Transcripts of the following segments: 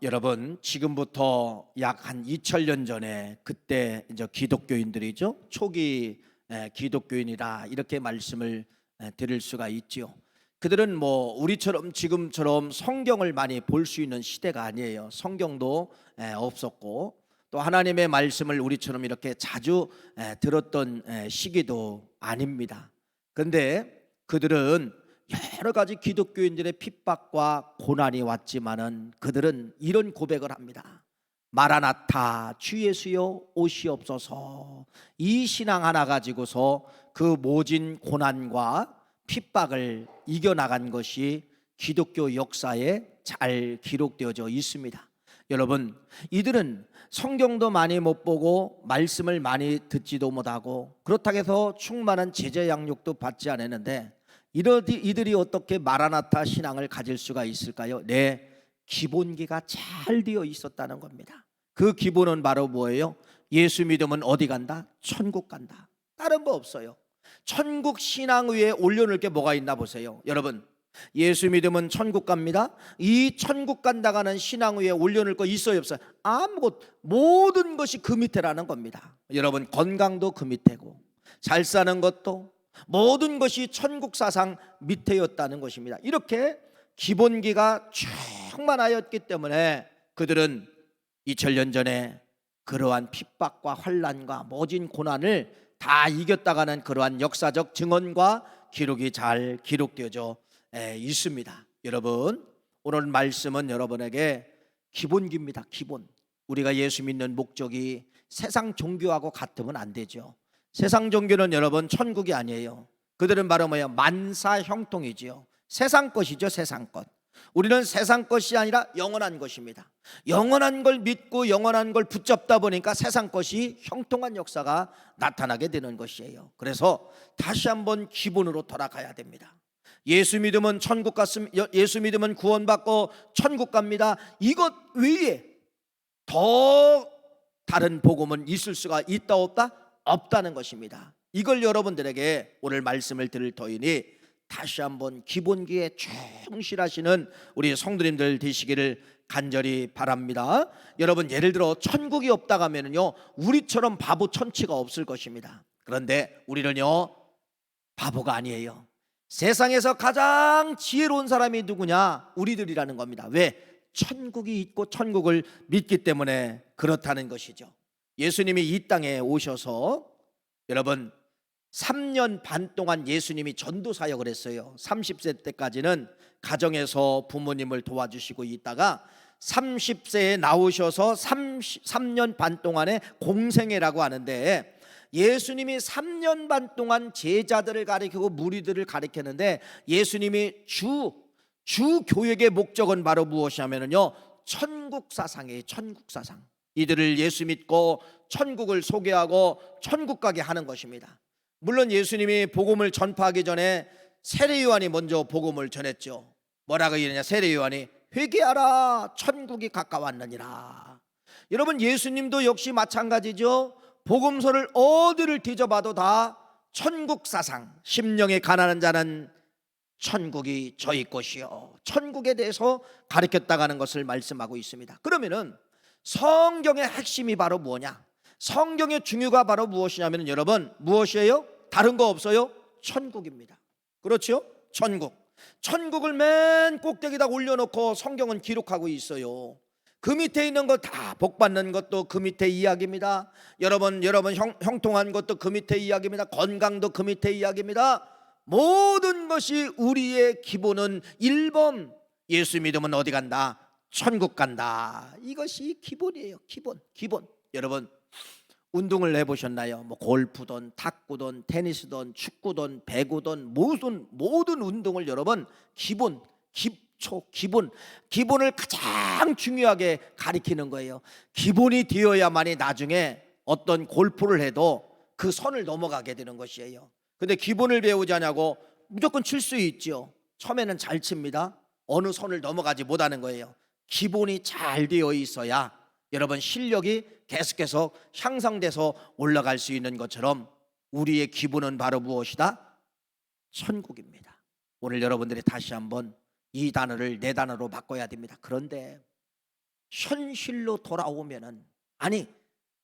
여러분, 지금부터 약 한 2000년 전에 그때 이제 기독교인들이죠. 초기 기독교인이라 이렇게 말씀을 드릴 수가 있지요. 그들은 뭐 우리처럼 지금처럼 성경을 많이 볼 수 있는 시대가 아니에요. 성경도 없었고 또 하나님의 말씀을 우리처럼 이렇게 자주 들었던 시기도 아닙니다. 그런데 그들은 여러 가지 기독교인들의 핍박과 고난이 왔지만은 그들은 이런 고백을 합니다. 마라나타 주 예수여 오시옵소서. 이 신앙 하나 가지고서 그 모진 고난과 핍박을 이겨나간 것이 기독교 역사에 잘 기록되어져 있습니다. 여러분, 이들은 성경도 많이 못 보고 말씀을 많이 듣지도 못하고 그렇다고 해서 충만한 제자 양육도 받지 않았는데 이들이 어떻게 마라나타 신앙을 가질 수가 있을까요? 네, 기본기가 잘 되어 있었다는 겁니다. 그 기본은 바로 뭐예요? 예수 믿으면 어디 간다? 천국 간다. 다른 거 없어요. 천국 신앙 위에 올려놓을 게 뭐가 있나 보세요. 여러분, 예수 믿으면 천국 갑니다. 이 천국 간다가는 신앙 위에 올려놓을 거 있어요, 없어요? 아무것, 모든 것이 그 밑에라는 겁니다. 여러분, 건강도 그 밑에고 잘 사는 것도, 모든 것이 천국 사상 밑에였다는 것입니다. 이렇게 기본기가 충만하였기 때문에 그들은 2000년 전에 그러한 핍박과 환난과 모진 고난을 다 이겼다가는 그러한 역사적 증언과 기록이 잘 기록되어져 있습니다. 여러분, 오늘 말씀은 여러분에게 기본기입니다. 기본. 우리가 예수 믿는 목적이 세상 종교하고 같으면 안 되죠. 세상 종교는 여러분 천국이 아니에요. 그들은 바로 뭐예요? 만사 형통이지요. 세상 것이죠. 세상 것. 우리는 세상 것이 아니라 영원한 것입니다. 영원한 걸 믿고 영원한 걸 붙잡다 보니까 세상 것이 형통한 역사가 나타나게 되는 것이에요. 그래서 다시 한번 기본으로 돌아가야 됩니다. 예수 믿으면 천국 갔습니다. 예수 믿으면 구원받고 천국 갑니다. 이것 외에 더 다른 복음은 있을 수가 있다 없다? 없다는 것입니다. 이걸 여러분들에게 오늘 말씀을 드릴 터이니 다시 한번 기본기에 충실하시는 우리 성도님들 되시기를 간절히 바랍니다. 여러분, 예를 들어 천국이 없다고 하면요, 우리처럼 바보 천치가 없을 것입니다. 그런데 우리는요, 바보가 아니에요. 세상에서 가장 지혜로운 사람이 누구냐? 우리들이라는 겁니다. 왜? 천국이 있고 천국을 믿기 때문에 그렇다는 것이죠. 예수님이 이 땅에 오셔서 여러분 3년 반 동안 예수님이 전도 사역을 했어요. 30세 때까지는 가정에서 부모님을 도와주시고 있다가 30세에 나오셔서 3년 반 동안의 공생애라고 하는데, 예수님이 3년 반 동안 제자들을 가리키고 무리들을 가리켰는데, 예수님이 주 교육의 목적은 바로 무엇이냐면요, 천국 사상이에요. 천국 사상. 이들을 예수 믿고 천국을 소개하고 천국 가게 하는 것입니다. 물론 예수님이 복음을 전파하기 전에 세례 요한이 먼저 복음을 전했죠. 뭐라고 이러냐? 세례 요한이 회개하라, 천국이 가까웠느니라. 여러분, 예수님도 역시 마찬가지죠. 복음서를 어디를 뒤져봐도 다 천국 사상, 심령에 가난한 자는 천국이 저희 것이요, 천국에 대해서 가르쳤다가는 것을 말씀하고 있습니다. 그러면은 성경의 핵심이 바로 뭐냐? 성경의 중요가 바로 무엇이냐면 여러분, 무엇이에요? 다른 거 없어요? 천국입니다. 그렇죠? 천국. 천국을 맨 꼭대기다 올려놓고 성경은 기록하고 있어요. 그 밑에 있는 거 다 복받는 것도 그 밑에 이야기입니다. 여러분 형통한 것도 그 밑에 이야기입니다. 건강도 그 밑에 이야기입니다. 모든 것이 우리의 기본은 1번, 예수 믿으면 어디 간다? 천국 간다. 이것이 기본이에요. 기본. 여러분, 운동을 해보셨나요? 뭐 골프든 탁구든 테니스든 축구든 배구든 모든 운동을 여러분 기본을 가장 중요하게 가리키는 거예요. 기본이 되어야만이 나중에 어떤 골프를 해도 그 선을 넘어가게 되는 것이에요. 근데 기본을 배우지 않냐고 무조건 칠 수 있죠. 처음에는 잘 칩니다. 어느 선을 넘어가지 못하는 거예요. 기본이 잘 되어 있어야 여러분 실력이 계속해서 향상돼서 올라갈 수 있는 것처럼 우리의 기본은 바로 무엇이다? 천국입니다. 오늘 여러분들이 다시 한번 이 단어를 네 단어로 바꿔야 됩니다. 그런데 현실로 돌아오면은, 아니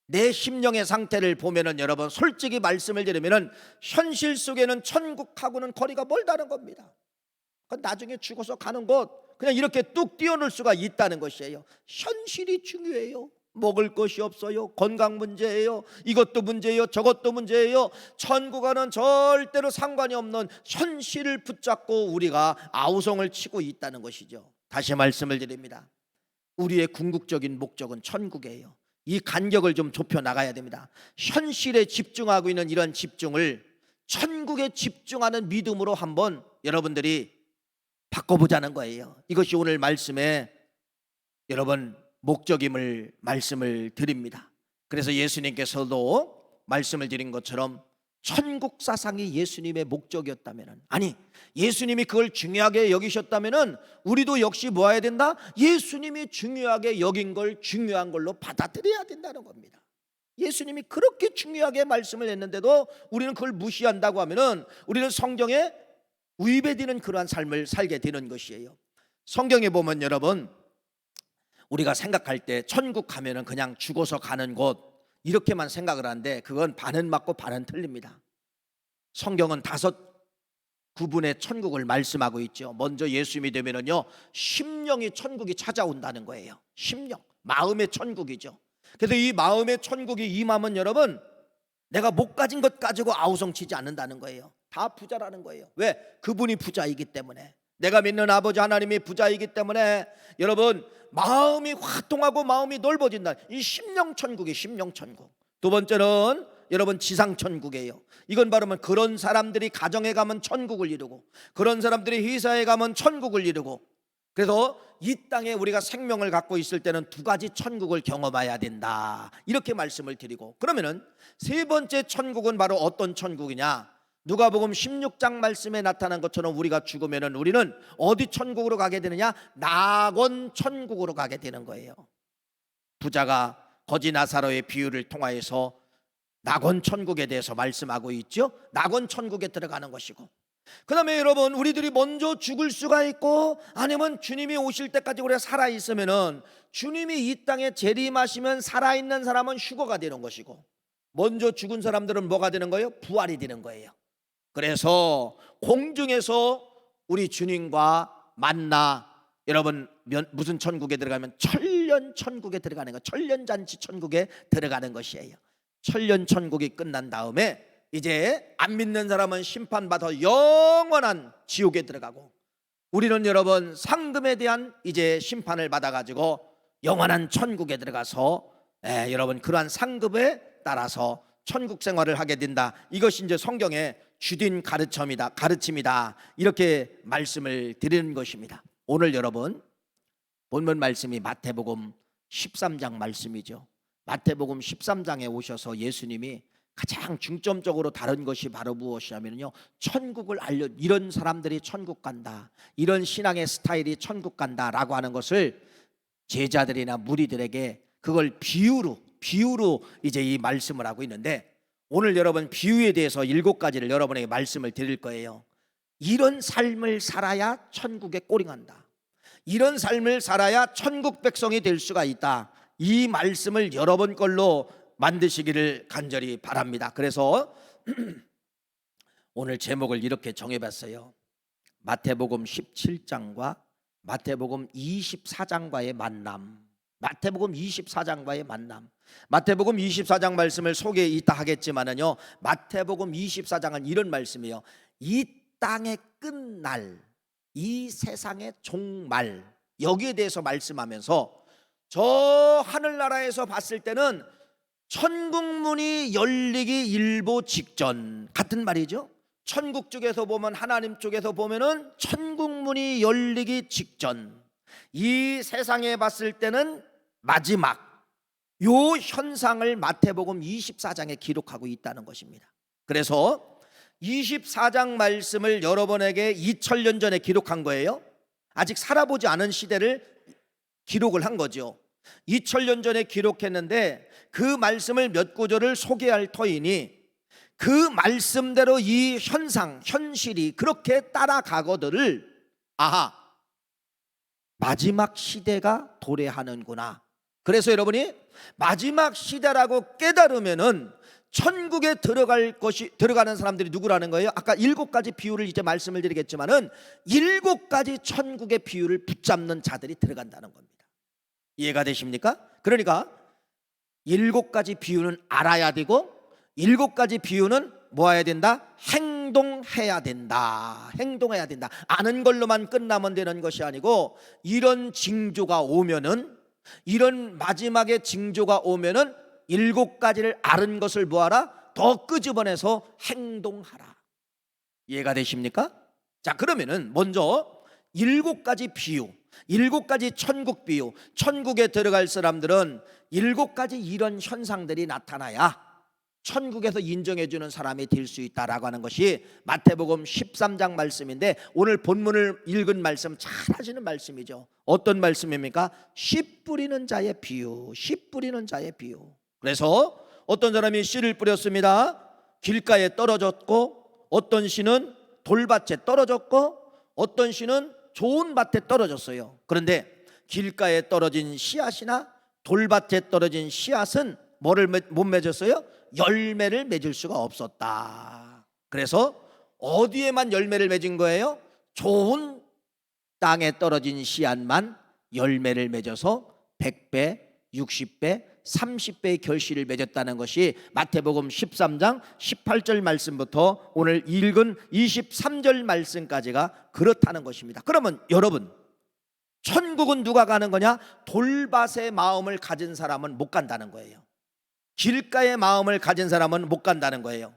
내 심령의 상태를 보면은 여러분 솔직히 말씀을 드리면은 현실 속에는 천국하고는 거리가 멀다는 겁니다. 그건 나중에 죽어서 가는 곳 그냥 이렇게 뚝 띄워놓을 수가 있다는 것이에요. 현실이 중요해요. 먹을 것이 없어요. 건강 문제예요. 이것도 문제예요. 저것도 문제예요. 천국과는 절대로 상관이 없는 현실을 붙잡고 우리가 아우성을 치고 있다는 것이죠. 다시 말씀을 드립니다. 우리의 궁극적인 목적은 천국이에요. 이 간격을 좀 좁혀 나가야 됩니다. 현실에 집중하고 있는 이런 집중을 천국에 집중하는 믿음으로 한번 여러분들이 바꿔보자는 거예요. 이것이 오늘 말씀의 여러분 목적임을 말씀을 드립니다. 그래서 예수님께서도 말씀을 드린 것처럼 천국 사상이 예수님의 목적이었다면, 아니 예수님이 그걸 중요하게 여기셨다면 우리도 역시 뭐 해야 된다? 예수님이 중요하게 여긴 걸 중요한 걸로 받아들여야 된다는 겁니다. 예수님이 그렇게 중요하게 말씀을 했는데도 우리는 그걸 무시한다고 하면 우리는 성경에 위배되는 그러한 삶을 살게 되는 것이에요. 성경에 보면 여러분 우리가 생각할 때 천국 가면은 그냥 죽어서 가는 곳 이렇게만 생각을 하는데 그건 반은 맞고 반은 틀립니다. 성경은 5구분의 천국을 말씀하고 있죠. 먼저 예수 믿으면은요 심령이 천국이 찾아온다는 거예요. 심령, 마음의 천국이죠. 그래서 이 마음의 천국이 임하면 여러분 내가 못 가진 것 가지고 아우성치지 않는다는 거예요. 다 부자라는 거예요. 왜? 그분이 부자이기 때문에. 내가 믿는 아버지 하나님이 부자이기 때문에 여러분 마음이 화통하고 마음이 넓어진다. 이 심령천국이 심령천국. 두 번째는 여러분 지상천국이에요. 이건 바로 그런 사람들이 가정에 가면 천국을 이루고 그런 사람들이 회사에 가면 천국을 이루고, 그래서 이 땅에 우리가 생명을 갖고 있을 때는 2가지 천국을 경험해야 된다 이렇게 말씀을 드리고, 그러면은 세 번째 천국은 바로 어떤 천국이냐? 누가복음 16장 말씀에 나타난 것처럼 우리가 죽으면은 우리는 어디 천국으로 가게 되느냐? 낙원 천국으로 가게 되는 거예요. 부자가 거지 나사로의 비유를 통하여서 낙원 천국에 대해서 말씀하고 있죠. 낙원 천국에 들어가는 것이고, 그 다음에 여러분 우리들이 먼저 죽을 수가 있고 아니면 주님이 오실 때까지 우리가 살아있으면은 주님이 이 땅에 재림하시면 살아있는 사람은 휴거가 되는 것이고, 먼저 죽은 사람들은 뭐가 되는 거예요? 부활이 되는 거예요. 그래서 공중에서 우리 주님과 만나 여러분 무슨 천국에 들어가면 천년 천국에 들어가는 거, 천년잔치 천국에 들어가는 것이에요. 천년 천국이 끝난 다음에 이제 안 믿는 사람은 심판받아 영원한 지옥에 들어가고, 우리는 여러분 상금에 대한 이제 심판을 받아가지고 영원한 천국에 들어가서 여러분 그러한 상급에 따라서 천국 생활을 하게 된다. 이것이 이제 성경의 주된 가르침이다 이렇게 말씀을 드리는 것입니다. 오늘 여러분 본문 말씀이 마태복음 13장 말씀이죠. 마태복음 13장에 오셔서 예수님이 가장 중점적으로 다른 것이 바로 무엇이냐면요, 천국을 이런 사람들이 천국 간다, 이런 신앙의 스타일이 천국 간다라고 하는 것을 제자들이나 무리들에게 그걸 비유로 이제 이 말씀을 하고 있는데, 오늘 여러분 비유에 대해서 7가지를 여러분에게 말씀을 드릴 거예요. 이런 삶을 살아야 천국에 꼬링한다, 이런 삶을 살아야 천국 백성이 될 수가 있다. 이 말씀을 여러분 걸로 만드시기를 간절히 바랍니다. 그래서 오늘 제목을 이렇게 정해봤어요. 마태복음 17장과 마태복음 24장과의 만남. 마태복음 24장과의 만남. 마태복음 24장 말씀을 소개 이따 하겠지만은요, 마태복음 24장은 이런 말씀이에요. 이 땅의 끝날, 이 세상의 종말, 여기에 대해서 말씀하면서 저 하늘나라에서 봤을 때는 천국문이 열리기 일보 직전 같은 말이죠. 천국 쪽에서 보면, 하나님 쪽에서 보면은 천국문이 열리기 직전, 이 세상에 봤을 때는 마지막, 요 현상을 마태복음 24장에 기록하고 있다는 것입니다. 그래서 24장 말씀을 여러분에게 2000년 전에 기록한 거예요. 아직 살아보지 않은 시대를 기록을 한 거죠. 2000년 전에 기록했는데 그 말씀을 몇 구절을 소개할 터이니 그 말씀대로 이 현상, 현실이 그렇게 따라가거든을, 아하, 마지막 시대가 도래하는구나. 그래서 여러분이 마지막 시대라고 깨달으면은 천국에 들어가는 사람들이 누구라는 거예요? 아까 7가지 비유를 이제 말씀을 드리겠지만은 7가지 천국의 비유를 붙잡는 자들이 들어간다는 겁니다. 이해가 되십니까? 그러니까 7가지 비유는 알아야 되고 7가지 비유는 뭐 해야 된다? 행동해야 된다. 행동해야 된다. 아는 걸로만 끝나면 되는 것이 아니고 이런 징조가 오면은, 이런 마지막에 징조가 오면은 7가지를 앓은 것을 뭐하라? 더 끄집어내서 행동하라. 이해가 되십니까? 자, 그러면은 먼저 7가지 비유, 7가지 천국 비유, 천국에 들어갈 사람들은 7가지 이런 현상들이 나타나야 천국에서 인정해주는 사람이 될 수 있다라고 하는 것이 마태복음 13장 말씀인데, 오늘 본문을 읽은 말씀 잘 하시는 말씀이죠. 어떤 말씀입니까? 씨 뿌리는 자의 비유, 씨 뿌리는 자의 비유. 그래서 어떤 사람이 씨를 뿌렸습니다. 길가에 떨어졌고, 어떤 씨는 돌밭에 떨어졌고, 어떤 씨는 좋은 밭에 떨어졌어요. 그런데 길가에 떨어진 씨앗이나 돌밭에 떨어진 씨앗은 뭐를 못 맺었어요? 열매를 맺을 수가 없었다. 그래서 어디에만 열매를 맺은 거예요? 좋은 땅에 떨어진 씨앗만 열매를 맺어서 100배, 60배, 30배의 결실을 맺었다는 것이 마태복음 13장 18절 말씀부터 오늘 읽은 23절 말씀까지가 그렇다는 것입니다. 그러면 여러분, 천국은 누가 가는 거냐? 돌밭의 마음을 가진 사람은 못 간다는 거예요. 길가의 마음을 가진 사람은 못 간다는 거예요.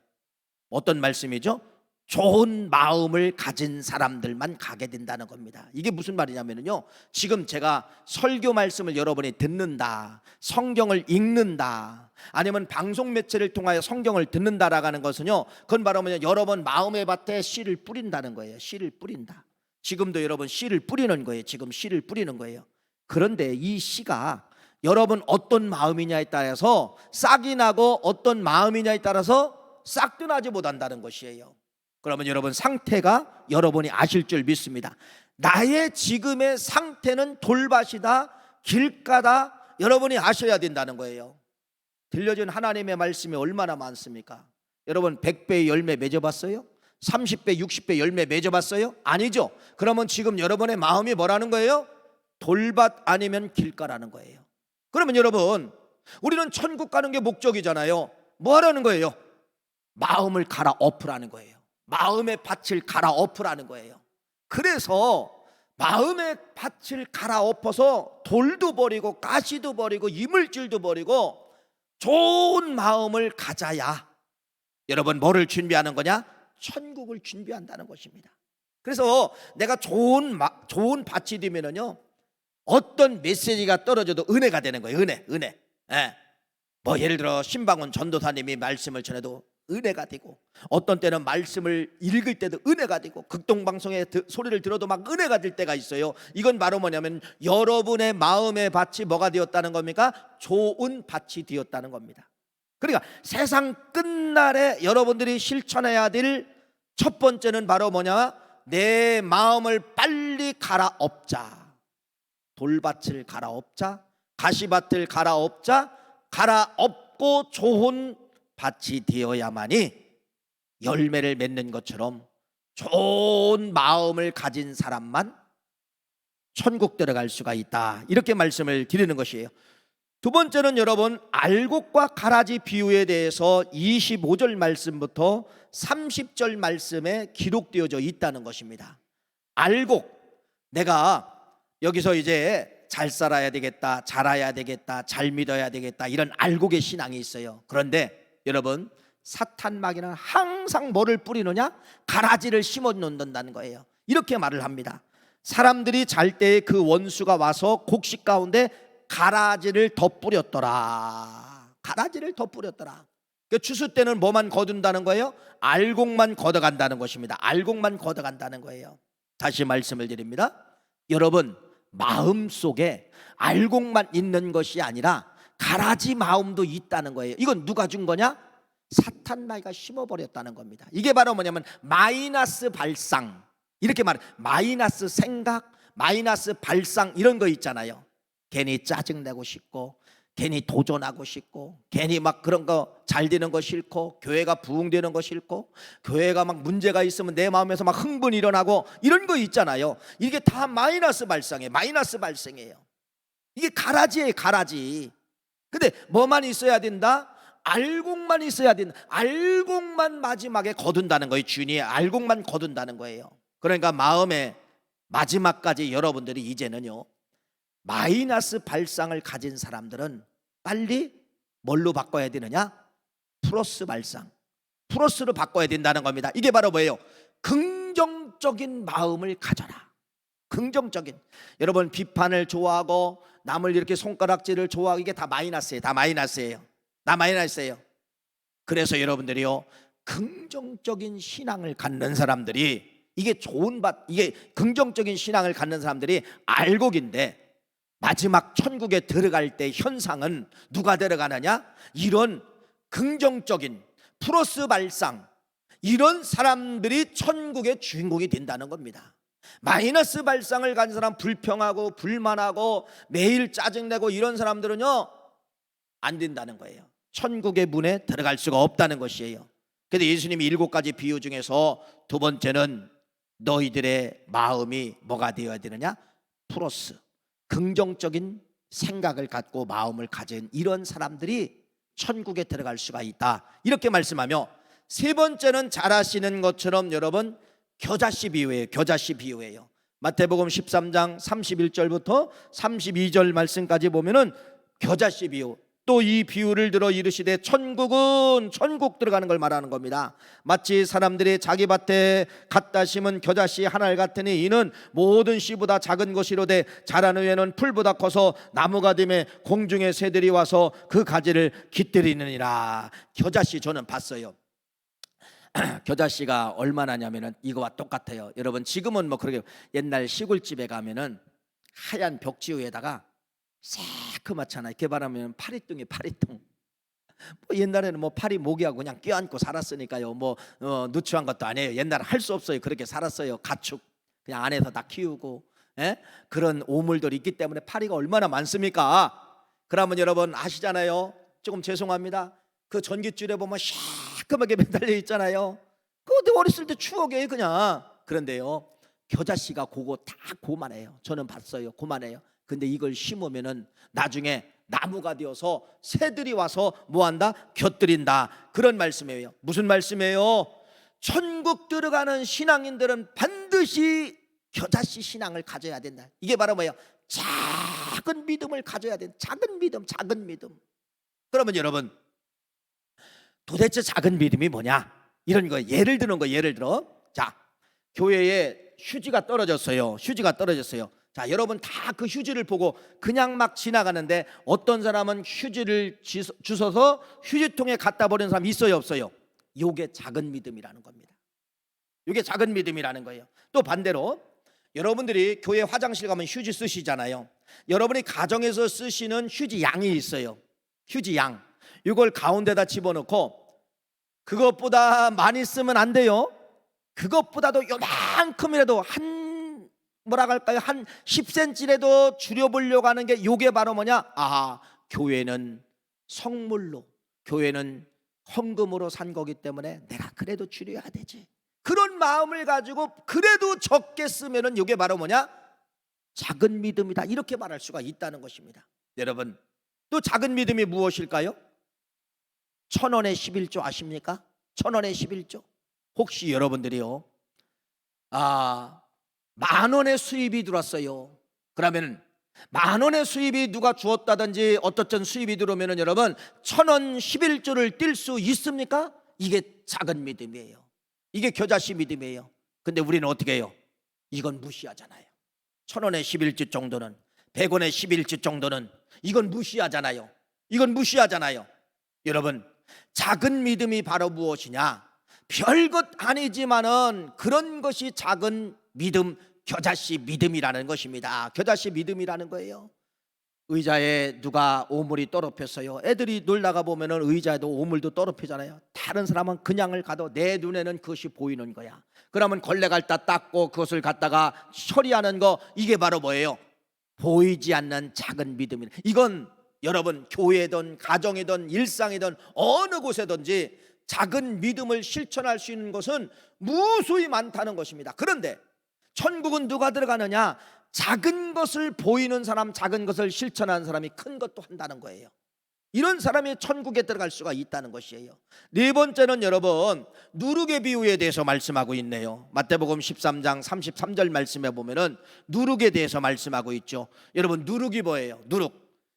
어떤 말씀이죠? 좋은 마음을 가진 사람들만 가게 된다는 겁니다. 이게 무슨 말이냐면요, 지금 제가 설교 말씀을 여러분이 듣는다, 성경을 읽는다, 아니면 방송 매체를 통하여 성경을 듣는다라고 하는 것은요, 그건 바로 뭐냐, 여러분 마음의 밭에 씨를 뿌린다는 거예요. 씨를 뿌린다. 지금도 여러분 씨를 뿌리는 거예요. 지금 씨를 뿌리는 거예요. 그런데 이 씨가 여러분 어떤 마음이냐에 따라서 싹이 나고, 어떤 마음이냐에 따라서 싹도 나지 못한다는 것이에요. 그러면 여러분 상태가 여러분이 아실 줄 믿습니다. 나의 지금의 상태는 돌밭이다, 길가다, 여러분이 아셔야 된다는 거예요. 들려준 하나님의 말씀이 얼마나 많습니까? 여러분 100배의 열매 맺어봤어요? 30배, 60배 열매 맺어봤어요? 아니죠. 그러면 지금 여러분의 마음이 뭐라는 거예요? 돌밭 아니면 길가라는 거예요. 그러면 여러분, 우리는 천국 가는 게 목적이잖아요. 뭐 하라는 거예요? 마음을 갈아엎으라는 거예요. 마음의 밭을 갈아엎으라는 거예요. 그래서 마음의 밭을 갈아엎어서 돌도 버리고 가시도 버리고 이물질도 버리고 좋은 마음을 가져야 여러분 뭐를 준비하는 거냐? 천국을 준비한다는 것입니다. 그래서 내가 좋은 밭이 되면은요, 어떤 메시지가 떨어져도 은혜가 되는 거예요. 은혜. 예. 뭐 예를 들어 신방훈 전도사님이 말씀을 전해도 은혜가 되고, 어떤 때는 말씀을 읽을 때도 은혜가 되고, 극동방송의 소리를 들어도 막 은혜가 될 때가 있어요. 이건 바로 뭐냐면 여러분의 마음의 밭이 뭐가 되었다는 겁니까? 좋은 밭이 되었다는 겁니다. 그러니까 세상 끝날에 여러분들이 실천해야 될 첫 번째는 바로 뭐냐? 내 마음을 빨리 갈아엎자. 돌밭을 갈아엎자, 가시밭을 갈아엎자. 갈아엎고 좋은 밭이 되어야만이 열매를 맺는 것처럼 좋은 마음을 가진 사람만 천국 들어갈 수가 있다, 이렇게 말씀을 드리는 것이에요. 두 번째는 여러분, 알곡과 가라지 비유에 대해서 25절 말씀부터 30절 말씀에 기록되어져 있다는 것입니다. 알곡, 내가 여기서 이제 잘 살아야 되겠다, 잘해야 되겠다, 잘 믿어야 되겠다, 이런 알곡의 신앙이 있어요. 그런데 여러분, 사탄 마귀는 항상 뭐를 뿌리느냐? 가라지를 심어 놓는다는 거예요. 이렇게 말을 합니다. 사람들이 잘 때 그 원수가 와서 곡식 가운데 가라지를 더 뿌렸더라. 가라지를 더 뿌렸더라. 그 추수 때는 뭐만 거둔다는 거예요? 알곡만 걷어간다는 것입니다. 알곡만 걷어간다는 거예요. 다시 말씀을 드립니다. 여러분, 마음속에 알곡만 있는 것이 아니라 가라지 마음도 있다는 거예요. 이건 누가 준 거냐? 사탄 마귀가 심어버렸다는 겁니다. 이게 바로 뭐냐면 마이너스 발상, 이렇게 말해, 마이너스 생각, 마이너스 발상, 이런 거 있잖아요. 괜히 짜증내고 싶고, 괜히 도전하고 싶고, 괜히 막 그런 거 잘 되는 거 싫고, 교회가 부흥되는 거 싫고, 교회가 막 문제가 있으면 내 마음에서 막 흥분이 일어나고, 이런 거 있잖아요. 이게 다 마이너스 발상이에요. 마이너스 발생이에요. 이게 가라지예요, 가라지. 근데 뭐만 있어야 된다? 알곡만 있어야 된다. 알곡만 마지막에 거둔다는 거예요. 주인이 알곡만 거둔다는 거예요. 그러니까 마음의 마지막까지 여러분들이 이제는요, 마이너스 발상을 가진 사람들은 빨리 뭘로 바꿔야 되느냐? 플러스 발상, 플러스로 바꿔야 된다는 겁니다. 이게 바로 뭐예요? 긍정적인 마음을 가져라. 긍정적인. 여러분, 비판을 좋아하고 남을 이렇게 손가락질을 좋아하고, 이게 다 마이너스예요. 다 마이너스예요. 다 마이너스예요. 그래서 여러분들이요, 긍정적인 신앙을 갖는 사람들이, 이게 이게 긍정적인 신앙을 갖는 사람들이 알곡인데, 마지막 천국에 들어갈 때 현상은 누가 들어가느냐? 이런 긍정적인 플러스 발상, 이런 사람들이 천국의 주인공이 된다는 겁니다. 마이너스 발상을 가진 사람, 불평하고 불만하고 매일 짜증내고 이런 사람들은요, 안 된다는 거예요. 천국의 문에 들어갈 수가 없다는 것이에요. 그런데 예수님이 7가지 비유 중에서 두 번째는 너희들의 마음이 뭐가 되어야 되느냐? 플러스, 긍정적인 생각을 갖고 마음을 가진 이런 사람들이 천국에 들어갈 수가 있다, 이렇게 말씀하며, 세 번째는 잘 아시는 것처럼 여러분, 겨자씨 비유예요. 겨자씨 비유예요. 마태복음 13장 31절부터 32절 말씀까지 보면은 겨자씨 비유. 또 이 비유를 들어 이르시되 천국은, 천국 들어가는 걸 말하는 겁니다. 마치 사람들이 자기 밭에 갖다 심은 겨자씨 한 알 같으니 이는 모든 씨보다 작은 것이로되 자란 후에는 풀보다 커서 나무가 되매 공중의 새들이 와서 그 가지를 깃들이느니라. 겨자씨 저는 봤어요. 겨자씨가 얼마나냐면은 이거와 똑같아요. 여러분, 지금은 뭐 그렇게, 옛날 시골집에 가면은 하얀 벽지 위에다가 새크맣잖아요. 개발하면 파리뚱이 파리뚱. 뭐 옛날에는 뭐 파리 모기하고 그냥 껴안고 살았으니까요. 뭐 누추한 것도 아니에요. 옛날 할 수 없어요. 그렇게 살았어요. 가축 그냥 안에서 다 키우고, 그런 오물들이 있기 때문에 파리가 얼마나 많습니까? 그러면 여러분 아시잖아요. 조금 죄송합니다. 그 전깃줄에 보면 시커멓게 매달려 있잖아요. 그거 어렸을 때 추억이에요, 그냥. 그런데요, 겨자씨가 그거 다 고만해요. 저는 봤어요. 고만해요. 근데 이걸 심으면은 나중에 나무가 되어서 새들이 와서 뭐한다? 곁들인다. 그런 말씀이에요. 무슨 말씀이에요? 천국 들어가는 신앙인들은 반드시 겨자씨 신앙을 가져야 된다. 이게 바로 뭐예요? 작은 믿음을 가져야 된다. 작은 믿음, 작은 믿음. 그러면 여러분, 도대체 작은 믿음이 뭐냐? 이런 거, 예를 드는 거, 예를 들어, 자, 교회에 휴지가 떨어졌어요. 휴지가 떨어졌어요. 자, 여러분 다 그 휴지를 보고 그냥 막 지나가는데, 어떤 사람은 휴지를 주워서 휴지통에 갖다 버리는 사람 있어요, 없어요? 요게 작은 믿음이라는 겁니다. 요게 작은 믿음이라는 거예요. 또 반대로 여러분들이 교회 화장실 가면 휴지 쓰시잖아요. 여러분이 가정에서 쓰시는 휴지 양이 있어요. 휴지 양. 이걸 가운데다 집어넣고, 그것보다 많이 쓰면 안 돼요. 그것보다도 요만큼이라도 한 10cm라도 줄여보려고 하는 게, 요게 바로 뭐냐? 교회는 성물로, 교회는 헌금으로 산 거기 때문에 내가 그래도 줄여야 되지. 그런 마음을 가지고 그래도 적게 쓰면은 요게 바로 뭐냐? 작은 믿음이다. 이렇게 말할 수가 있다는 것입니다. 여러분, 또 작은 믿음이 무엇일까요? 1,000원의 11조 아십니까? 1,000원의 11조. 혹시 여러분들이요, 10,000원의 수입이 들어왔어요. 그러면 10,000원의 수입이 누가 주었다든지 어떻든 수입이 들어오면 여러분 1,000원 11조를 띨 수 있습니까? 이게 작은 믿음이에요. 이게 겨자씨 믿음이에요. 근데 우리는 어떻게 해요? 이건 무시하잖아요. 1,000원의 11조 정도는, 100원의 11조 정도는 이건 무시하잖아요. 이건 무시하잖아요. 여러분, 작은 믿음이 바로 무엇이냐? 별것 아니지만은 그런 것이 작은 믿음, 겨자씨 믿음이라는 것입니다. 겨자씨 믿음이라는 거예요. 의자에 누가 오물이 떨어졌어요. 애들이 놀다가 보면은 의자에도 오물도 떨어지잖아요. 다른 사람은 그냥을 가도 내 눈에는 그것이 보이는 거야. 그러면 걸레 갖다 닦고 그것을 갖다가 처리하는 거, 이게 바로 뭐예요? 보이지 않는 작은 믿음이다. 이건 여러분 교회든 가정이든 일상이든 어느 곳에든지 작은 믿음을 실천할 수 있는 것은 무수히 많다는 것입니다. 그런데 천국은 누가 들어가느냐? 작은 것을 보이는 사람, 작은 것을 실천하는 사람이 큰 것도 한다는 거예요. 이런 사람이 천국에 들어갈 수가 있다는 것이에요. 네 번째는 여러분 누룩의 비유에 대해서 말씀하고 있네요. 마태복음 13장 33절 말씀에 보면은 누룩에 대해서 말씀하고 있죠. 여러분 누룩이 뭐예요? 누룩,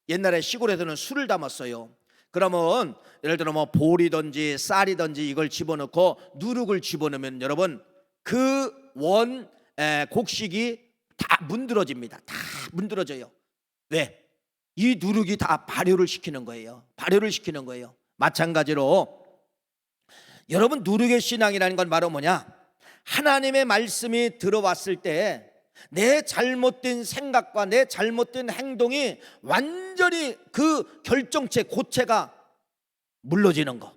옛날에 시골에서는 술을 담았어요. 그러면 예를 들어 뭐 볼이든지 쌀이든지 이걸 집어넣고 누룩을 집어넣으면 여러분 그 원 곡식이 다 문드러집니다. 다 문드러져요. 왜? 이 누룩이 다 발효를 시키는 거예요. 발효를 시키는 거예요. 마찬가지로 여러분 누룩의 신앙이라는 건 바로 뭐냐? 하나님의 말씀이 들어왔을 때 내 잘못된 생각과 내 잘못된 행동이 완전히 그 결정체 고체가 물러지는 거,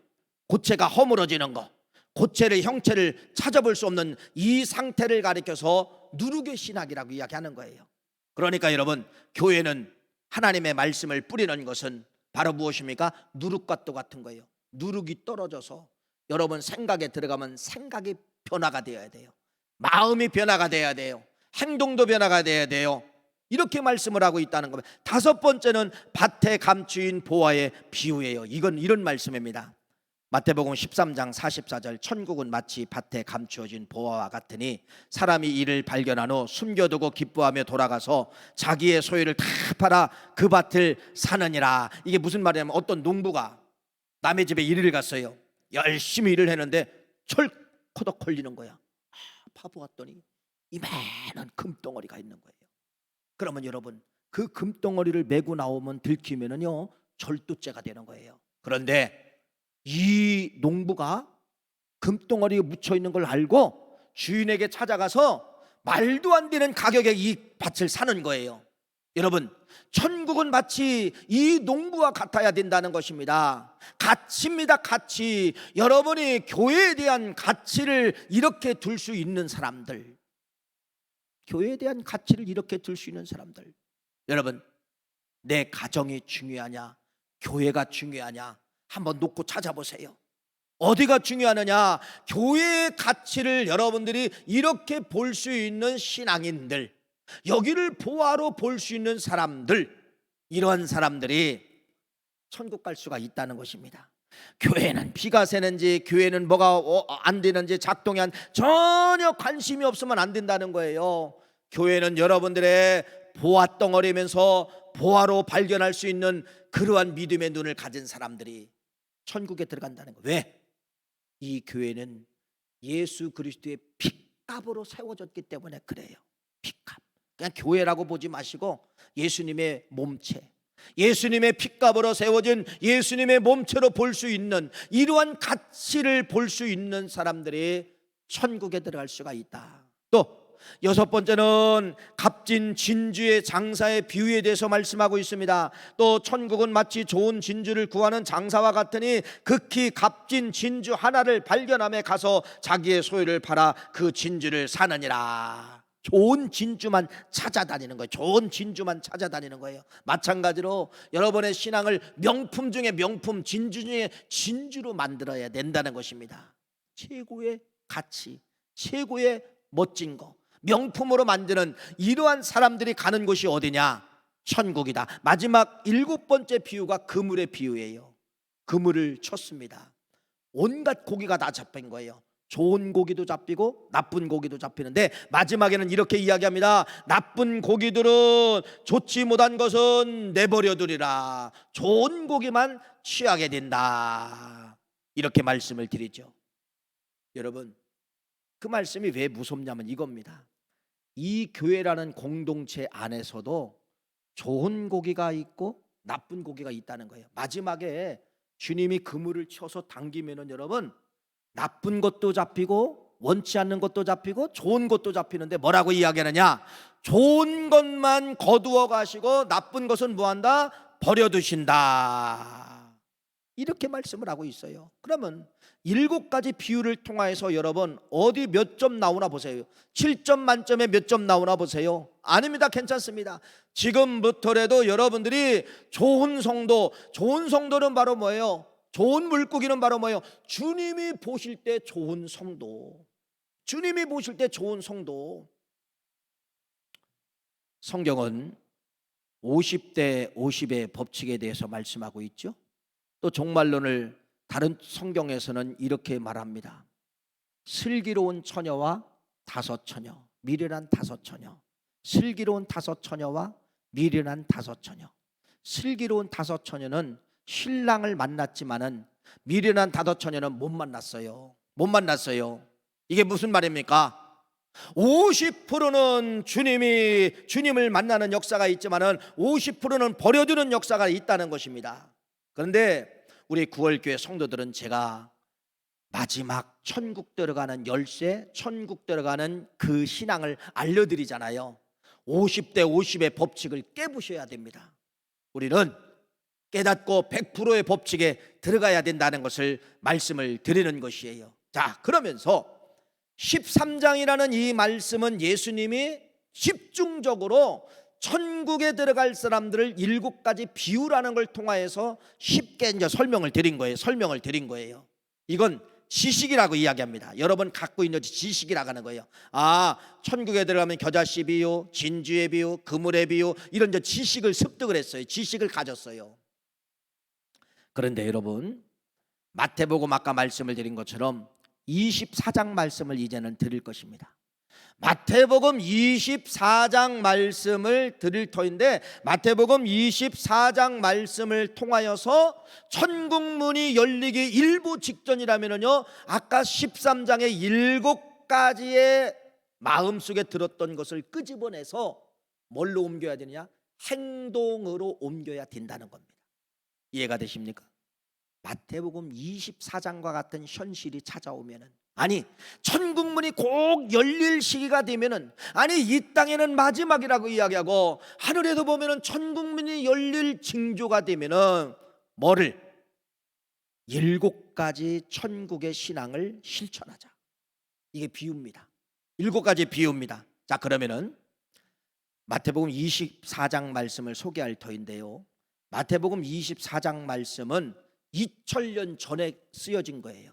고체가 허물어지는 거, 고체의 형체를 찾아볼 수 없는 이 상태를 가리켜서 누룩의 신학이라고 이야기하는 거예요. 그러니까 여러분 교회는 하나님의 말씀을 뿌리는 것은 바로 무엇입니까? 누룩과 똑같은 거예요. 누룩이 떨어져서 여러분 생각에 들어가면 생각이 변화가 되어야 돼요. 마음이 변화가 돼야 돼요. 행동도 변화가 돼야 돼요. 이렇게 말씀을 하고 있다는 겁니다. 다섯 번째는 밭에 감추인 보화의 비유예요. 이건 이런 말씀입니다. 마태복음 13장 44절 천국은 마치 밭에 감추어진 보화와 같으니 사람이 이를 발견한 후 숨겨두고 기뻐하며 돌아가서 자기의 소유를 다 팔아 그 밭을 사느니라. 이게 무슨 말이냐면 어떤 농부가 남의 집에 일을 갔어요. 열심히 일을 했는데 철커덕 걸리는 거야. 파보 갔더니 이만한 금덩어리가 있는 거예요. 그러면 여러분 그 금덩어리를 메고 나오면 들키면은요 절도죄가 되는 거예요. 그런데 이 농부가 금덩어리에 묻혀 있는 걸 알고 주인에게 찾아가서 말도 안 되는 가격에 이 밭을 사는 거예요. 여러분 천국은 마치 이 농부와 같아야 된다는 것입니다. 가치입니다. 가치. 여러분이 교회에 대한 가치를 이렇게 둘 수 있는 사람들, 교회에 대한 가치를 이렇게 둘 수 있는 사람들, 여러분 내 가정이 중요하냐 교회가 중요하냐 한번 놓고 찾아보세요. 어디가 중요하느냐? 교회의 가치를 여러분들이 이렇게 볼 수 있는 신앙인들, 여기를 보화로 볼 수 있는 사람들, 이러한 사람들이 천국 갈 수가 있다는 것입니다. 교회는 비가 새는지 교회는 뭐가 안 되는지 작동이 전혀 관심이 없으면 안 된다는 거예요. 교회는 여러분들의 보화덩어리면서 보화로 발견할 수 있는 그러한 믿음의 눈을 가진 사람들이 천국에 들어간다는 거예요. 왜? 이 교회는 예수 그리스도의 핏값으로 세워졌기 때문에 그래요. 핏값. 그냥 교회라고 보지 마시고 예수님의 몸체, 예수님의 핏값으로 세워진 예수님의 몸체로 볼 수 있는 이러한 가치를 볼 수 있는 사람들이 천국에 들어갈 수가 있다. 또 여섯 번째는 값진 진주의 장사의 비유에 대해서 말씀하고 있습니다. 또 천국은 마치 좋은 진주를 구하는 장사와 같으니 극히 값진 진주 하나를 발견함에 가서 자기의 소유를 팔아 그 진주를 사느니라. 좋은 진주만 찾아다니는 거예요. 좋은 진주만 찾아다니는 거예요. 마찬가지로 여러분의 신앙을 명품 중에 명품, 진주 중에 진주로 만들어야 된다는 것입니다. 최고의 가치, 최고의 멋진 거, 명품으로 만드는 이러한 사람들이 가는 곳이 어디냐? 천국이다. 마지막 일곱 번째 비유가 그물의 비유예요. 그물을 쳤습니다. 온갖 고기가 다 잡힌 거예요. 좋은 고기도 잡히고 나쁜 고기도 잡히는데 마지막에는 이렇게 이야기합니다. 나쁜 고기들은 좋지 못한 것은 내버려 두리라. 좋은 고기만 취하게 된다. 이렇게 말씀을 드리죠. 여러분 그 말씀이 왜 무섭냐면 이겁니다. 이 교회라는 공동체 안에서도 좋은 고기가 있고 나쁜 고기가 있다는 거예요. 마지막에 주님이 그물을 쳐서 당기면은 여러분 나쁜 것도 잡히고 원치 않는 것도 잡히고 좋은 것도 잡히는데 뭐라고 이야기하느냐? 좋은 것만 거두어 가시고 나쁜 것은 뭐한다? 버려두신다. 이렇게 말씀을 하고 있어요. 그러면 7가지 비유를 통하여서 여러분 어디 몇 점 나오나 보세요. 7점 만점에 몇 점 나오나 보세요. 아닙니다. 괜찮습니다. 지금부터라도 여러분들이 좋은 성도는 바로 뭐예요? 좋은 물고기는 바로 뭐예요? 주님이 보실 때 좋은 성도. 주님이 보실 때 좋은 성도. 성경은 50대 50의 법칙에 대해서 말씀하고 있죠. 또 종말론을 다른 성경에서는 이렇게 말합니다. 슬기로운 처녀와 5처녀, 미련한 5처녀. 슬기로운 5처녀와 미련한 5처녀. 슬기로운 5처녀는 신랑을 만났지만은 미련한 5처녀는 못 만났어요. 못 만났어요. 이게 무슨 말입니까? 50%는 주님을 만나는 역사가 있지만은 50%는 버려두는 역사가 있다는 것입니다. 그런데 우리 구월교회 성도들은 제가 마지막 천국 들어가는 열쇠, 천국 들어가는 그 신앙을 알려드리잖아요. 50대 50의 법칙을 깨부셔야 됩니다. 우리는 깨닫고 100%의 법칙에 들어가야 된다는 것을 말씀을 드리는 것이에요. 자, 그러면서 13장이라는 이 말씀은 예수님이 집중적으로 천국에 들어갈 사람들을 7가지 비유라는 걸 통하여서 쉽게 이제 설명을 드린 거예요. 이건 지식이라고 이야기합니다. 여러분 갖고 있는 지식이라고 하는 거예요. 천국에 들어가면 겨자씨 비유, 진주의 비유, 그물의 비유, 이런 이제 지식을 습득을 했어요. 지식을 가졌어요. 그런데 여러분, 마태복음 아까 말씀을 드린 것처럼 24장 말씀을 이제는 드릴 것입니다. 마태복음 24장 말씀을 드릴 터인데, 마태복음 24장 말씀을 통하여서 천국문이 열리기 일부 직전이라면요, 아까 13장의 7가지의 마음속에 들었던 것을 끄집어내서 뭘로 옮겨야 되느냐? 행동으로 옮겨야 된다는 겁니다. 이해가 되십니까? 마태복음 24장과 같은 현실이 찾아오면은, 아니 천국문이 꼭 열릴 시기가 되면은, 아니 이 땅에는 마지막이라고 이야기하고 하늘에도 보면은 천국문이 열릴 징조가 되면은 뭐를? 7가지 천국의 신앙을 실천하자. 이게 비유입니다. 7가지 비유입니다. 자, 그러면은 마태복음 24장 말씀을 소개할 터인데요, 마태복음 24장 말씀은 2000년 전에 쓰여진 거예요.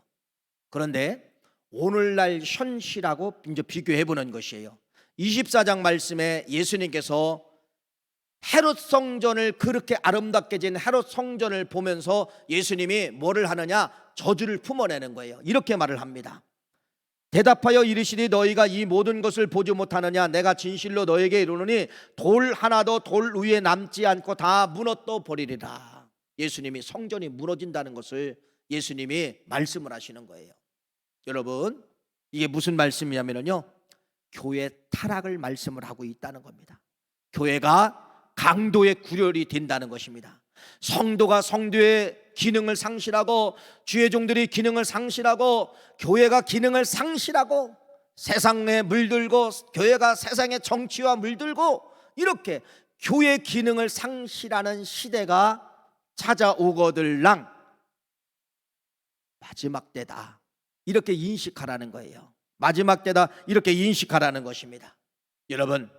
그런데 오늘날 현실하고 이제 비교해 보는 것이에요. 24장 말씀에 예수님께서 헤롯 성전을, 그렇게 아름답게 지은 헤롯 성전을 보면서 예수님이 뭐를 하느냐? 저주를 품어내는 거예요. 이렇게 말을 합니다. 대답하여 이르시되 너희가 이 모든 것을 보지 못하느냐? 내가 진실로 너에게 이르노니 돌 하나도 돌 위에 남지 않고 다 무너져 버리리라. 예수님이 성전이 무너진다는 것을 예수님이 말씀을 하시는 거예요. 여러분, 이게 무슨 말씀이냐면요, 교회 타락을 말씀을 하고 있다는 겁니다. 교회가 강도의 구렬이 된다는 것입니다. 성도가 성도의 기능을 상실하고, 주의 종들이 기능을 상실하고, 교회가 기능을 상실하고, 세상에 물들고, 교회가 세상의 정치와 물들고, 이렇게 교회 기능을 상실하는 시대가 찾아오거들랑 마지막 때다, 이렇게 인식하라는 거예요. 마지막 때다, 이렇게 인식하라는 것입니다. 여러분,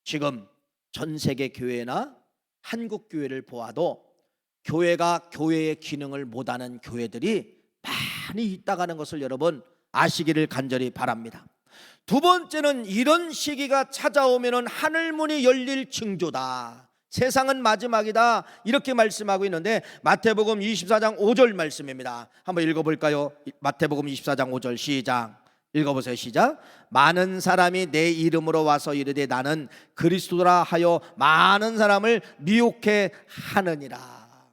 지금 전 세계 교회나 한국 교회를 보아도 교회가 교회의 기능을 못하는 교회들이 많이 있다는 것을 여러분 아시기를 간절히 바랍니다. 두 번째는 이런 시기가 찾아오면 하늘문이 열릴 징조다. 세상은 마지막이다, 이렇게 말씀하고 있는데 마태복음 24장 5절 말씀입니다. 한번 읽어볼까요? 마태복음 24장 5절 시작. 읽어보세요. 시작. 많은 사람이 내 이름으로 와서 이르되 나는 그리스도라 하여 많은 사람을 미혹해 하느니라.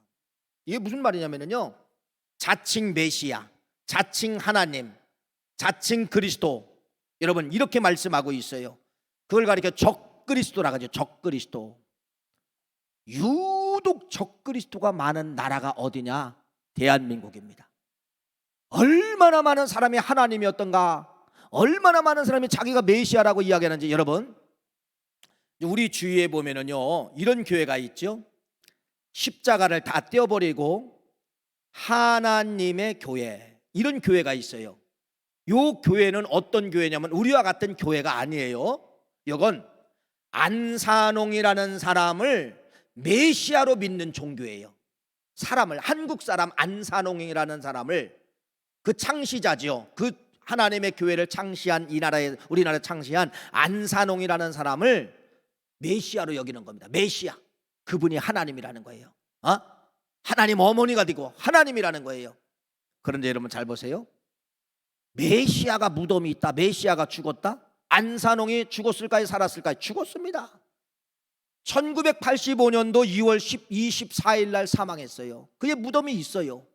이게 무슨 말이냐면요, 자칭 메시아, 자칭 하나님, 자칭 그리스도, 여러분 이렇게 말씀하고 있어요. 그걸 가리켜 적그리스도라고 하죠. 적그리스도. 유독 적그리스도가 많은 나라가 어디냐? 대한민국입니다. 얼마나 많은 사람이 하나님이었던가, 얼마나 많은 사람이 자기가 메시아라고 이야기하는지. 여러분, 우리 주위에 보면은요, 이런 교회가 있죠. 십자가를 다 떼어버리고 하나님의 교회, 이런 교회가 있어요. 요 교회는 어떤 교회냐면 우리와 같은 교회가 아니에요. 이건 안산홍이라는 사람을 메시아로 믿는 종교예요. 사람을, 한국 사람 안산홍이라는 사람을, 그 창시자지요. 그 하나님의 교회를 창시한, 이 나라에, 우리나라에 창시한 안산홍이라는 사람을 메시아로 여기는 겁니다. 메시아, 그분이 하나님이라는 거예요. 하나님 어머니가 되고 하나님이라는 거예요. 그런데 여러분 잘 보세요. 메시아가 무덤이 있다, 메시아가 죽었다? 안산홍이 죽었을까요, 살았을까요? 죽었습니다. 1985년도 2월 24일 날 사망했어요. 그의 무덤이 있어요.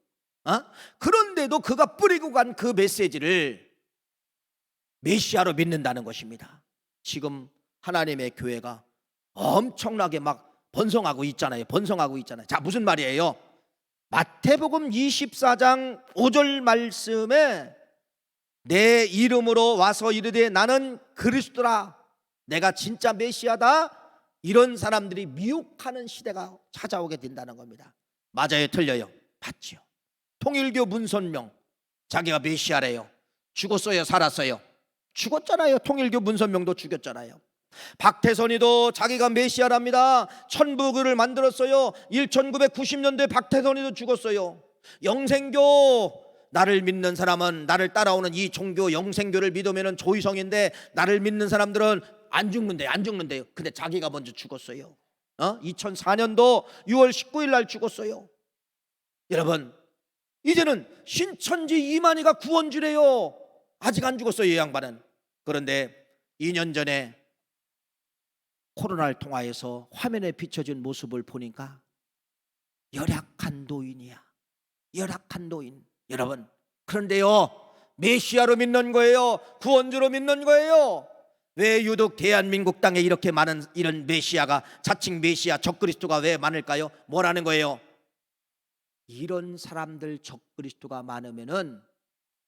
그런데도 그가 뿌리고 간 그 메시지를 메시아로 믿는다는 것입니다. 지금 하나님의 교회가 엄청나게 막 번성하고 있잖아요. 자, 무슨 말이에요? 마태복음 24장 5절 말씀에 내 이름으로 와서 이르되 나는 그리스도라, 내가 진짜 메시아다, 이런 사람들이 미혹하는 시대가 찾아오게 된다는 겁니다. 맞아요, 틀려요? 맞죠. 통일교 문선명, 자기가 메시아래요. 죽었어요, 살았어요? 죽었잖아요. 통일교 문선명도 죽였잖아요. 박태선이도 자기가 메시아랍니다. 천부교를 만들었어요. 1990년도에 박태선이도 죽었어요. 영생교, 나를 믿는 사람은, 나를 따라오는 이 종교 영생교를 믿으면 조이성인데 나를 믿는 사람들은 안 죽는데요. 근데 자기가 먼저 죽었어요. 2004년도 6월 19일 날 죽었어요. 여러분, 이제는 신천지 이만희가 구원주래요. 아직 안 죽었어요, 이 양반은. 그런데 2년 전에 코로나를 통하여서 화면에 비춰진 모습을 보니까 열악한 노인이야. 열악한 노인. 여러분, 그런데요, 메시아로 믿는 거예요? 구원주로 믿는 거예요? 왜 유독 대한민국 땅에 이렇게 많은 이런 메시아가, 자칭 메시아 적그리스도가 왜 많을까요? 뭐라는 거예요? 이런 사람들 적그리스도가 많으면은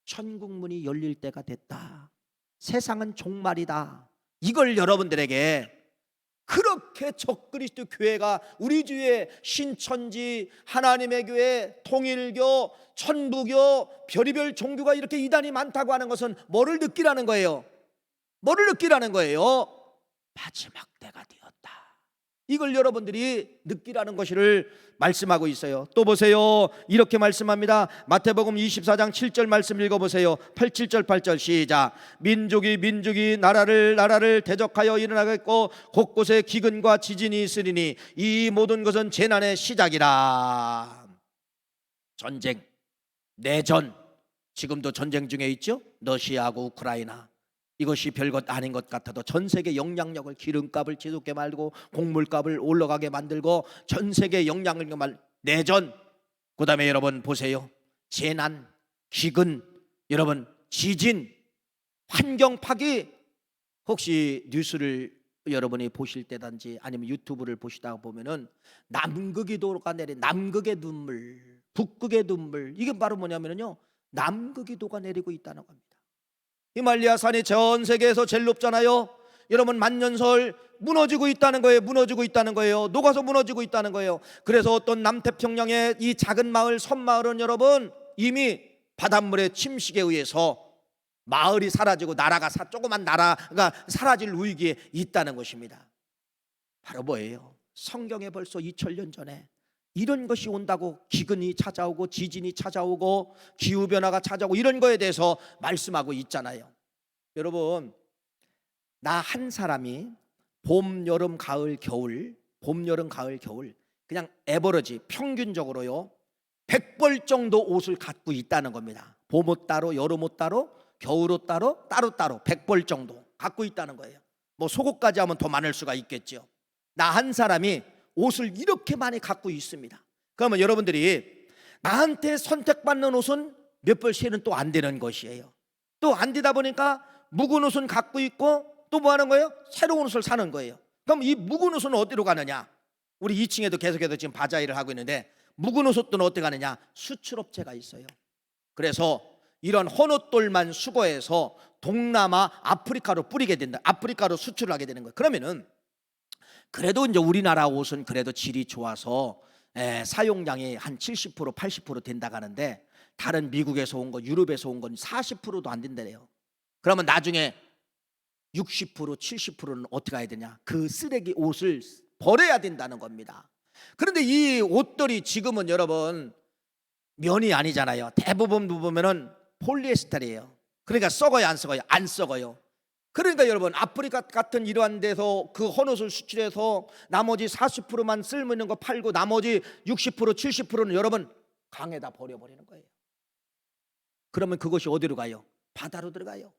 천국문이 열릴 때가 됐다, 세상은 종말이다, 이걸 여러분들에게, 그렇게 적그리스도 교회가 우리 주위에 신천지, 하나님의 교회, 통일교, 천부교, 별의별 종교가 이렇게 이단이 많다고 하는 것은 뭐를 느끼라는 거예요? 뭐를 느끼라는 거예요? 마지막 때가 되었다, 이걸 여러분들이 느끼라는 것을 말씀하고 있어요. 또 보세요. 이렇게 말씀합니다. 마태복음 24장 7절 말씀 읽어보세요. 7절 8절 시작. 민족이 나라를 대적하여 일어나겠고 곳곳에 기근과 지진이 있으리니 이 모든 것은 재난의 시작이라. 전쟁, 내전, 지금도 전쟁 중에 있죠. 러시아하고 우크라이나. 이것이 별것 아닌 것 같아도 전 세계 영향력을, 기름값을 지속게 만들고 곡물값을 올라가게 만들고 전 세계 영향력을 내전, 그 다음에 여러분 보세요. 재난, 기근, 여러분 지진, 환경 파괴. 혹시 뉴스를 여러분이 보실 때든지 아니면 유튜브를 보시다 보면은 남극의 도가 내린, 남극의 눈물, 북극의 눈물, 이게 바로 뭐냐면요, 남극의 도가 내리고 있다는 겁니다. 히말라야 산이 전 세계에서 제일 높잖아요. 여러분, 만년설 무너지고 있다는 거예요. 녹아서 무너지고 있다는 거예요. 그래서 어떤 남태평양의 이 작은 마을, 섬마을은 여러분 이미 바닷물의 침식에 의해서 마을이 사라지고 나라가, 조그만 나라가 사라질 위기에 있다는 것입니다. 바로 뭐예요? 성경에 벌써 2000년 전에 이런 것이 온다고, 기근이 찾아오고 지진이 찾아오고 기후변화가 찾아오고 이런 거에 대해서 말씀하고 있잖아요. 여러분, 나 한 사람이 봄, 여름, 가을, 겨울 그냥 에버러지, 평균적으로요 100벌 정도 옷을 갖고 있다는 겁니다. 봄옷 따로, 여름옷 따로, 겨울옷 따로, 따로 100벌 정도 갖고 있다는 거예요. 뭐 속옷까지 하면 더 많을 수가 있겠죠. 나 한 사람이 옷을 이렇게 많이 갖고 있습니다. 그러면 여러분들이 나한테 선택받는 옷은 몇 벌씩은 또 안 되는 것이에요. 또 안 되다 보니까 묵은 옷은 갖고 있고 또 뭐 하는 거예요? 새로운 옷을 사는 거예요. 그럼 이 묵은 옷은 어디로 가느냐? 우리 2층에도 계속해서 지금 바자 일을 하고 있는데 묵은 옷들은 어디 가느냐? 수출업체가 있어요. 그래서 이런 헌옷돌만 수거해서 동남아, 아프리카로 뿌리게 된다. 아프리카로 수출을 하게 되는 거예요. 그러면은 그래도 이제 우리나라 옷은 그래도 질이 좋아서 사용량이 한 70% 80% 된다고 하는데 다른 미국에서 온 거 유럽에서 온 건 40%도 안 된다래요. 그러면 나중에 60% 70%는 어떻게 해야 되냐? 그 쓰레기 옷을 버려야 된다는 겁니다. 그런데 이 옷들이 지금은 여러분 면이 아니잖아요. 대부분 보면은 폴리에스테르예요. 그러니까 썩어요 안 썩어요? 안 썩어요. 그러니까 여러분 아프리카 같은 이러한 데서 그 헌옷을 수출해서 나머지 40%만 쓸모 있는 거 팔고 나머지 60% 70%는 여러분 강에다 버려버리는 거예요. 그러면 그것이 어디로 가요? 바다로 들어가요.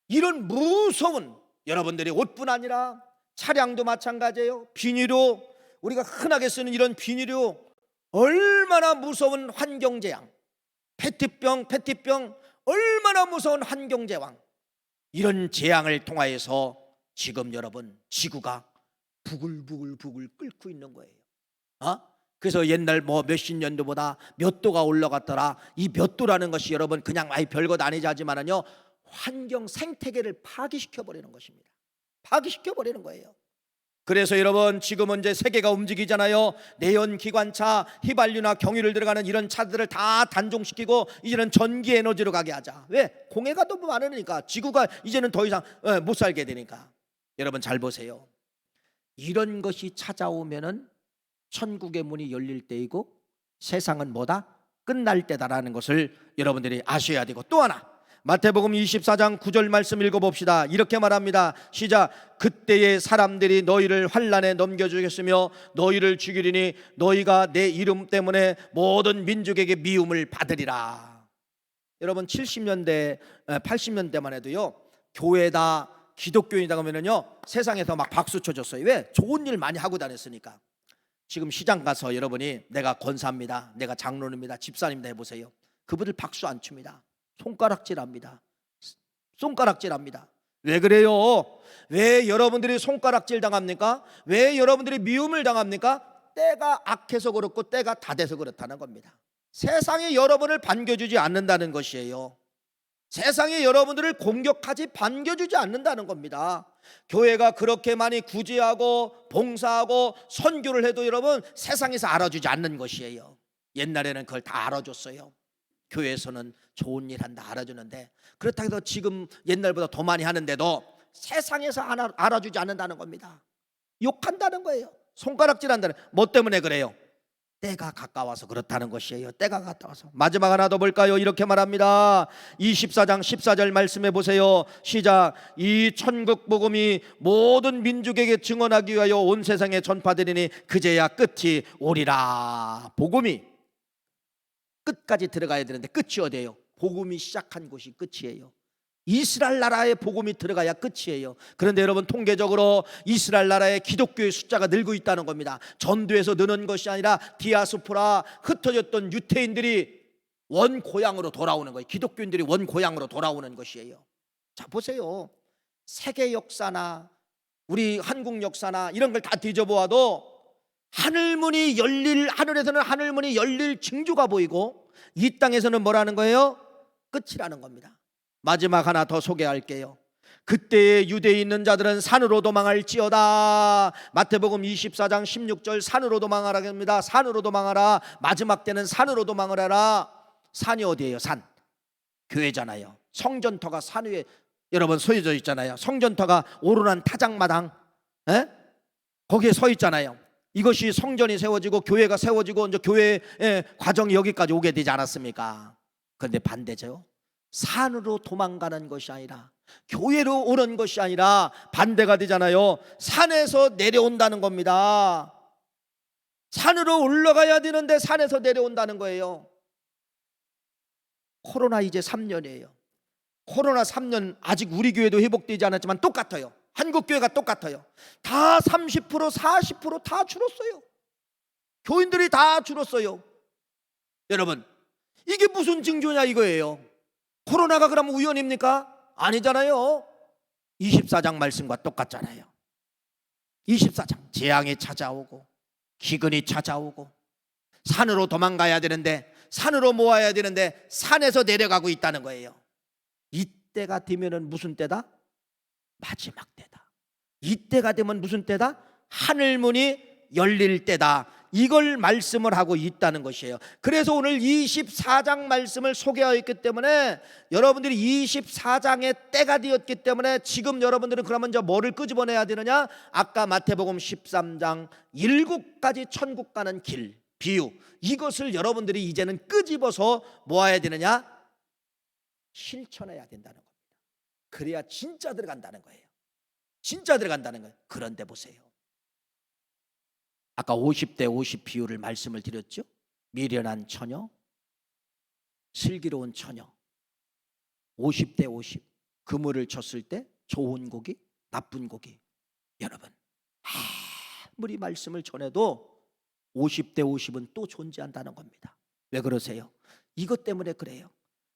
이런 무서운 여러분들이 옷뿐 아니라 차량도 마찬가지예요. 비닐로 우리가 흔하게 쓰는 이런 비닐로 얼마나 무서운 환경재앙, 페트병 얼마나 무서운 환경재앙, 이런 재앙을 통하여서 지금 여러분 지구가 부글부글 끓고 있는 거예요. 그래서 옛날 뭐 몇십 년도보다 몇 도가 올라갔더라. 이 몇 도라는 것이 여러분 그냥 별것 아니지 하지만은요 환경 생태계를 파괴시켜 버리는 것입니다. 파괴시켜 버리는 거예요. 그래서 여러분 지금은 이제 세계가 움직이잖아요. 내연기관차, 휘발유나 경유를 들어가는 이런 차들을 다 단종시키고 이제는 전기 에너지로 가게 하자. 왜? 공해가 너무 많으니까 지구가 이제는 더 이상 못 살게 되니까. 여러분 잘 보세요. 이런 것이 찾아오면은 천국의 문이 열릴 때이고 세상은 뭐다? 끝날 때다라는 것을 여러분들이 아셔야 되고, 또 하나 마태복음 24장 9절 말씀 읽어봅시다. 이렇게 말합니다. 시작. 그때의 사람들이 너희를 환난에 넘겨주겠으며 너희를 죽이리니 너희가 내 이름 때문에 모든 민족에게 미움을 받으리라. 여러분 70년대 80년대만 해도요 교회다 기독교인이다 하면은요 세상에서 막 박수 쳐줬어요. 왜? 좋은 일 많이 하고 다녔으니까. 지금 시장 가서 여러분이 내가 권사입니다, 내가 장로입니다, 집사님이다 해보세요. 그분들 박수 안 칩니다. 손가락질합니다. 손가락질합니다. 왜 그래요? 왜 여러분들이 손가락질 당합니까? 왜 여러분들이 미움을 당합니까? 때가 악해서 그렇고 때가 다 돼서 그렇다는 겁니다. 세상이 여러분을 반겨주지 않는다는 것이에요. 세상이 여러분들을 공격하지 반겨주지 않는다는 겁니다. 교회가 그렇게 많이 구제하고 봉사하고 선교를 해도 여러분 세상에서 알아주지 않는 것이에요. 옛날에는 그걸 다 알아줬어요. 교회에서는 좋은 일 한다 알아주는데, 그렇다고 해서 지금 옛날보다 더 많이 하는데도 세상에서 알아주지 않는다는 겁니다. 욕한다는 거예요. 손가락질한다는. 뭐 때문에 그래요? 때가 가까워서 그렇다는 것이에요. 때가 가까워서. 마지막 하나 더 볼까요? 이렇게 말합니다. 24장 14절 말씀해 보세요. 시작. 이 천국 복음이 모든 민족에게 증언하기 위하여 온 세상에 전파되리니 그제야 끝이 오리라. 복음이 끝까지 들어가야 되는데 끝이 어디예요? 복음이 시작한 곳이 끝이에요. 이스라엘 나라에 복음이 들어가야 끝이에요. 그런데 여러분 통계적으로 이스라엘 나라의 기독교의 숫자가 늘고 있다는 겁니다. 전도에서 느는 것이 아니라 디아스포라, 흩어졌던 유태인들이 원 고향으로 돌아오는 거예요. 기독교인들이 원 고향으로 돌아오는 것이에요. 자 보세요. 세계 역사나 우리 한국 역사나 이런 걸 다 뒤져보아도 하늘문이 열릴, 하늘에서는 하늘문이 열릴 징조가 보이고 이 땅에서는 뭐라는 거예요? 끝이라는 겁니다. 마지막 하나 더 소개할게요. 그때에 유대에 있는 자들은 산으로 도망할지어다. 마태복음 24장 16절 산으로 도망하라 합니다. 산으로 도망하라. 마지막 때는 산으로 도망하라. 산이 어디예요? 산. 교회잖아요. 성전터가 산 위에 여러분 서져 있잖아요. 성전터가 오르난 타작마당, 거기에 서 있잖아요. 이것이 성전이 세워지고 교회가 세워지고 이제 교회의 과정이 여기까지 오게 되지 않았습니까? 그런데 반대죠. 산으로 도망가는 것이 아니라 교회로 오는 것이 아니라 반대가 되잖아요. 산에서 내려온다는 겁니다. 산으로 올라가야 되는데 산에서 내려온다는 거예요. 코로나 이제 3년이에요. 코로나 3년 아직 우리 교회도 회복되지 않았지만 똑같아요. 한국 교회가 똑같아요. 다 30% 40% 다 줄었어요. 교인들이 다 줄었어요. 여러분 이게 무슨 징조냐 이거예요. 코로나가 그럼 우연입니까? 아니잖아요. 24장 말씀과 똑같잖아요. 24장 재앙이 찾아오고 기근이 찾아오고 산으로 도망가야 되는데 산으로 모아야 되는데 산에서 내려가고 있다는 거예요. 이때가 되면은 무슨 때다? 마지막 때다. 이때가 되면 무슨 때다? 하늘문이 열릴 때다. 이걸 말씀을 하고 있다는 것이에요. 그래서 오늘 24장 말씀을 소개하고 있기 때문에 여러분들이 24장의 때가 되었기 때문에 지금 여러분들은 그러면 이제 뭐를 끄집어내야 되느냐? 아까 마태복음 13장 7가지 천국 가는 길 비유, 이것을 여러분들이 이제는 끄집어서 모아야 되느냐? 실천해야 된다는 겁니다. 그래야 진짜 들어간다는 거예요. 진짜 들어간다는 거예요. 그런데 보세요, 아까 50대 50 비유를 말씀을 드렸죠. 미련한 처녀, 슬기로운 처녀. 50대 50 그물을 쳤을 때 좋은 고기, 나쁜 고기. 여러분, 아무리 말씀을 전해도 50대 50은 또 존재한다는 겁니다. 왜 그러세요? 이것 때문에 그래요.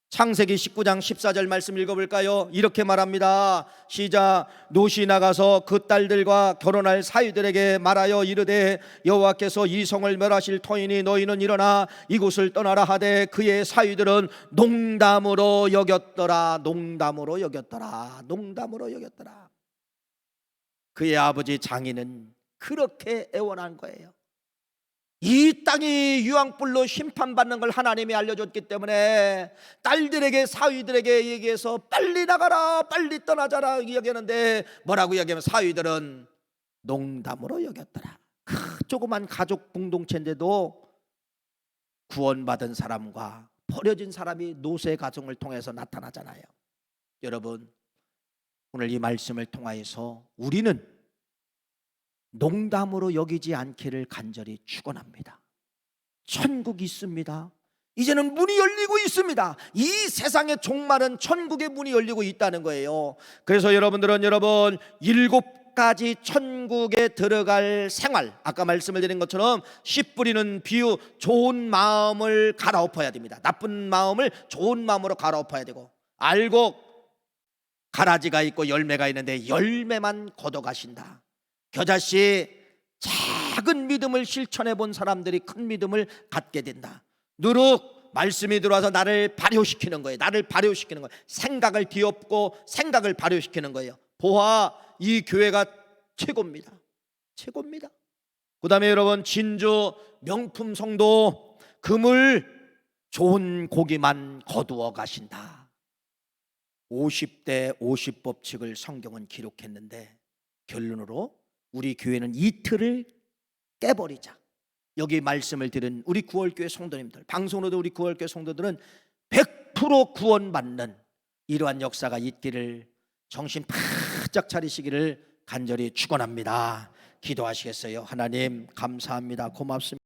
창세기 19장 14절 말씀 읽어볼까요? 이렇게 말합니다. 시작. 롯이 나가서 그 딸들과 결혼할 사위들에게 말하여 이르되 여호와께서 이 성을 멸하실 터이니 너희는 일어나 이곳을 떠나라 하되 그의 사위들은 농담으로 여겼더라. 농담으로 여겼더라. 농담으로 여겼더라. 그의 아버지 장인은 그렇게 애원한 거예요. 이 땅이 유황불로 심판받는 걸 하나님이 알려줬기 때문에 딸들에게, 사위들에게 얘기해서 빨리 나가라, 빨리 떠나자라 이야기하는데 뭐라고 이야기하면 사위들은 농담으로 여겼더라. 그 조그만 가족 공동체인데도 구원받은 사람과 버려진 사람이 노새 가정을 통해서 나타나잖아요. 여러분, 오늘 이 말씀을 통하여서 우리는 농담으로 여기지 않기를 간절히 축원합니다. 천국이 있습니다. 이제는 문이 열리고 있습니다. 이 세상의 종말은 천국의 문이 열리고 있다는 거예요. 그래서 여러분들은 7가지 천국에 들어갈 생활, 아까 말씀을 드린 것처럼 씨 뿌리는 비유, 좋은 마음을 갈아엎어야 됩니다. 나쁜 마음을 좋은 마음으로 갈아엎어야 되고, 알곡 가라지가 있고 열매가 있는데 열매만 걷어가신다. 겨자씨, 작은 믿음을 실천해 본 사람들이 큰 믿음을 갖게 된다. 누룩, 말씀이 들어와서 나를 발효시키는 거예요. 나를 발효시키는 거예요. 생각을 뒤엎고 생각을 발효시키는 거예요. 보아, 이 교회가 최고입니다. 최고입니다. 그 다음에 여러분, 진주, 명품 성도, 그물, 좋은 고기만 거두어 가신다. 50대 50 법칙을 성경은 기록했는데 결론으로 우리 교회는 이틀을 깨버리자. 여기 말씀을 들은 우리 구월교회 성도님들, 방송으로도 우리 구월교회 성도들은 100% 구원받는 이러한 역사가 있기를, 정신 바짝 차리시기를 간절히 축원합니다. 기도하시겠어요? 하나님 감사합니다. 고맙습니다.